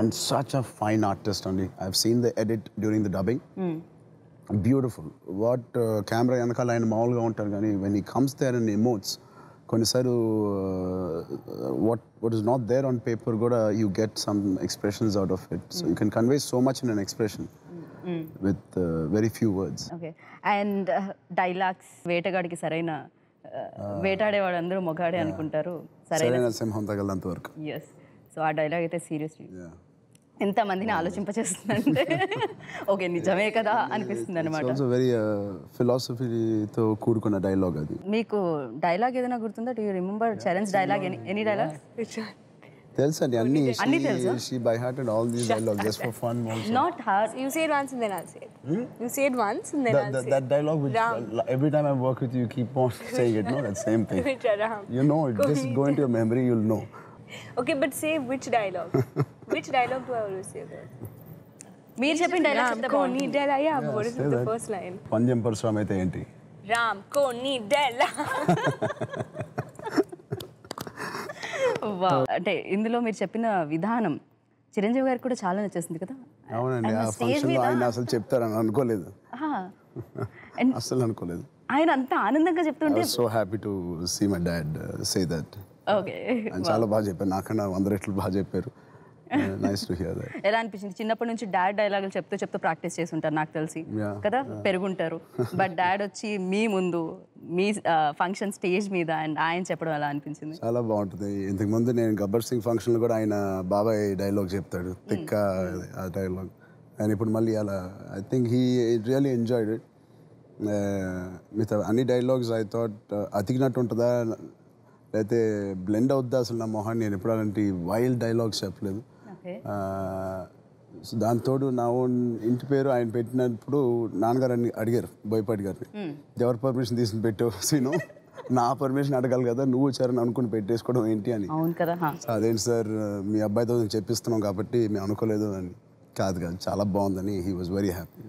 And such a fine artist only. I've seen the edit during the dubbing. Beautiful. What camera వెనకాల ఆయన మామూలుగా ఉంటారు కానీ when he comes there and emotes, కొన్నిసార్లు what is not there on paper కూడా you get some expressions out of it. So you can convey so much in an expression with very few words. Okay. And dialogues వేటగాడికి సరైన వేటాడేవాడు అందరూ మొగాడే అనుకుంటారు. సరైన సింహం తగలంత వరకు. Yes. So ఆ dialogue అయితే seriously ఎంతమందిని ఆలోచింపచేస్తుందంటే ఓకే నిజమే కదా అనిపిస్తుంది అనమాట. ఆల్సో వెరీ ఫిలాసఫీతో కూడుకున్న డైలాగ్ అది. మీకు డైలాగ్ ఏదైనా గుర్తుందా? Do you remember Charan's dialogue any dialogue? తెలుసండి అన్ని తెలుసా? She by hearted all these dialogues just for fun also. Not hard. You say it once and then I'll say it. You say it once and then I'll say it. That dialogue which every time I work with you keep on saying it, no? That same thing. You know it. Just go into your memory, you'll know. Okay, but say which dialogue? Which dialogue do I always say that? మీరు చెప్పిన dialogue చెప్తే బాగుంటుంది. Dela, yeah, what is the first line? పంజం Parashuram అయితే ఏంటి? Ram ko ni dela. అంటే ఇందులో మీరు చెప్పిన విధానం చిరంజీవి గారికి కూడా చాలా నచ్చేసింది కదా? అవునండి. ఆ ఫంక్షన్లో ఆయన అసలు చెప్తారని అనుకోలేదు. అసలు అనుకోలేదు. ఆయన అంత ఆనందంగా చెప్తుంటే so happy to see my dad say that. Okay. ఆయన చాలా బాగా చెప్పారు, నాకన్నా 100 రెట్లు బాగా చెప్పారు. Nice to hear that. ఎలా అనిపించింది? చిన్నప్పటి నుంచి డాడ్ డైలాగులు చెప్తూ ప్రాక్టీస్ చేసి ఉంటారు నాకు తెలిసి కదా, పెరుగుంటారు. బట్ డాడ్ వచ్చి మీ ముందు మీ ఫంక్షన్ స్టేజ్ మీద అండ్ ఆయన చెప్పడం ఎలా అనిపించింది? చాలా బాగుంటుంది. ఇంతకుముందు నేను గబ్బర్ సింగ్ ఫంక్షన్లో కూడా ఆయన బాబాయ్ డైలాగ్ చెప్తాడు, తిక్క ఆ డైలాగ్. ఆయన ఇప్పుడు మళ్ళీ అలా I think he really enjoyed it. మిగతా అన్ని డైలాగ్స్ ఐ థాట్ అతికినట్టు ఉంటుందా లేకపోతే బ్లెండ్ అవుద్దా అసలు నా మొహాన్ని, నేను ఎప్పుడు అలాంటి వైల్డ్ డైలాగ్స్ చెప్పలేదు. సో దాంతోడు నా ఓన్ ఇంటి పేరు ఆయన పెట్టినప్పుడు నాన్నగారు అడిగారు బోయపాటి గారిని, ఎవరి పర్మిషన్ తీసుకుని పెట్టావు సీను, నా పర్మిషన్ అడగాలి కదా, నువ్వు వచ్చారని అనుకుని పెట్టేసుకోవడం ఏంటి అని. అవును కదా. అదేంటి సార్ మీ అబ్బాయితో చెప్పిస్తున్నాం కాబట్టి మేము అనుకోలేదు అని. కాదు చాలా బాగుందని హీ వాజ్ వెరీ హ్యాపీ.